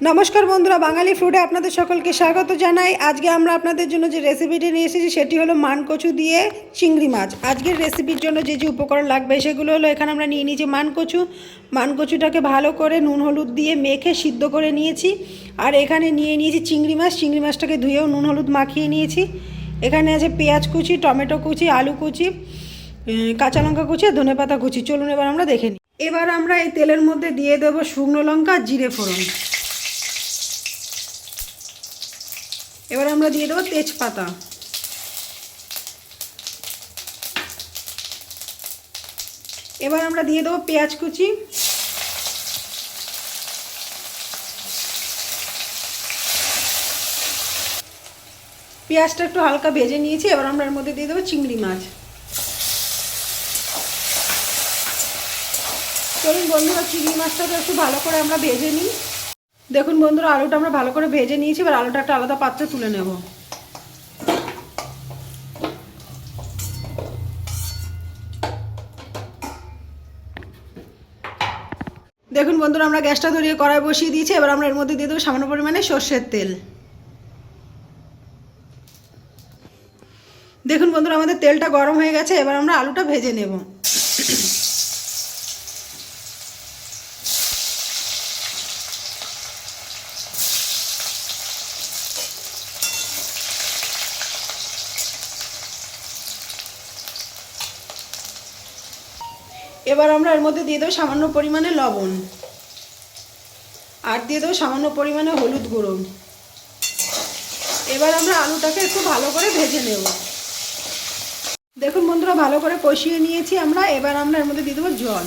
নমস্কার বন্ধুরা, বাঙালি ফুডে আপনাদের সকলকে স্বাগত জানাই। আজকে আমরা আপনাদের জন্য যে রেসিপিটি নিয়ে এসেছি সেটি হলো মানকচু দিয়ে চিংড়ি মাছ। আজকের রেসিপির জন্য যে যে উপকরণ লাগবে সেগুলো হলো, এখানে আমরা নিয়ে নিয়েছি মানকচুটাকে ভালো করে নুন হলুদ দিয়ে মেখে সিদ্ধ করে নিয়েছি। আর এখানে নিয়ে নিয়েছি চিংড়ি মাছটাকে ধুয়েও নুন হলুদ মাখিয়ে নিয়েছি। এখানে আছে পেঁয়াজ কুচি, টমেটো কুচি, আলু কুচি, কাঁচা লঙ্কা কুচি আর ধনেপাতা কুচি। চলুন এবার আমরা দেখে নিই। এবার আমরা এই তেলের মধ্যে দিয়ে দেবো শুকনো লঙ্কা আর জিরে ফোড়ন। এবার আমরা দিয়ে দেবো তেজপাতা। এবার আমরা দিয়ে দেবো পেঁয়াজ কুচি। পেঁয়াজটা একটু হালকা ভেজে নিয়েছি। এবার আমরা এর মধ্যে দিয়ে দেবো চিংড়ি মাছ। চলুন বন্ধুরা, চিংড়ি মাছটাকে একটু ভালো করে আমরা ভেজে নিই। দেখুন বন্ধুরা, আলুটা আমরা ভালো করে ভেজে নিয়েছি। এবার আলুটা একটা আলাদা পাত্রে তুলে নেব। দেখুন বন্ধুরা, আমরা গ্যাসটা ধরিয়ে কড়াই বসিয়ে দিয়েছি। এবার আমরা এর মধ্যে দিয়ে দেবো সামান্য পরিমাণে সর্ষের তেল। দেখুন বন্ধুরা, আমাদের তেলটা গরম হয়ে গেছে। এবার আমরা আলুটা ভেজে নেব। এবার আমরা এর মধ্যে দিয়ে দেবো সামান্য পরিমাণে লবণ আর দিয়ে দেবো সামান্য পরিমাণে হলুদ গুঁড়ো। এবার আমরা আলুটাকে একটু ভালো করে ভেজে নেব। দেখুন বন্ধুরা, ভালো করে কষিয়ে নিয়েছি আমরা। এবার আমরা এর মধ্যে দিয়ে দেবো জল।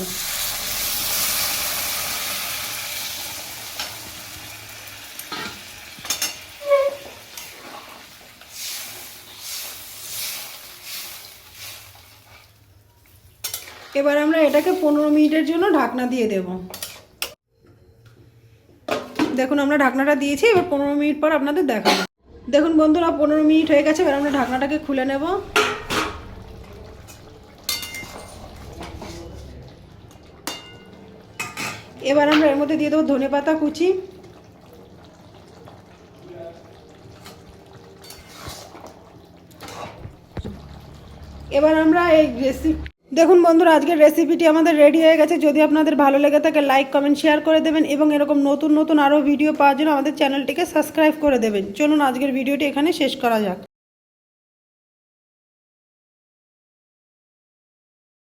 এবার আমরা এটাকে 15 মিনিটের জন্য ঢাকনা দিয়ে দেব। দেখুন আমরা ঢাকনাটা দিয়েছি। এবার 15 মিনিট পর আপনাদের দেখাবো। দেখুন বন্ধুরা, 15 মিনিট হয়ে গেছে। এবার আমরা ঢাকনাটাকে খুলে নেব। এবার আমরা এর মধ্যে দিয়ে দেবো ধনেপাতা কুচি। এবার আমরা এই দেখুন বন্ধুরা, আজকের রেসিপিটি আমাদের রেডি হয়ে গেছে। যদি আপনাদের ভালো লেগে থাকে লাইক কমেন্ট শেয়ার করে দেবেন এবং এরকম নতুন নতুন আরও ভিডিও পাওয়ার জন্য আমাদের চ্যানেলটিকে সাবস্ক্রাইব করে দেবেন। চলুন আজকের ভিডিওটি এখানে শেষ করা যাক।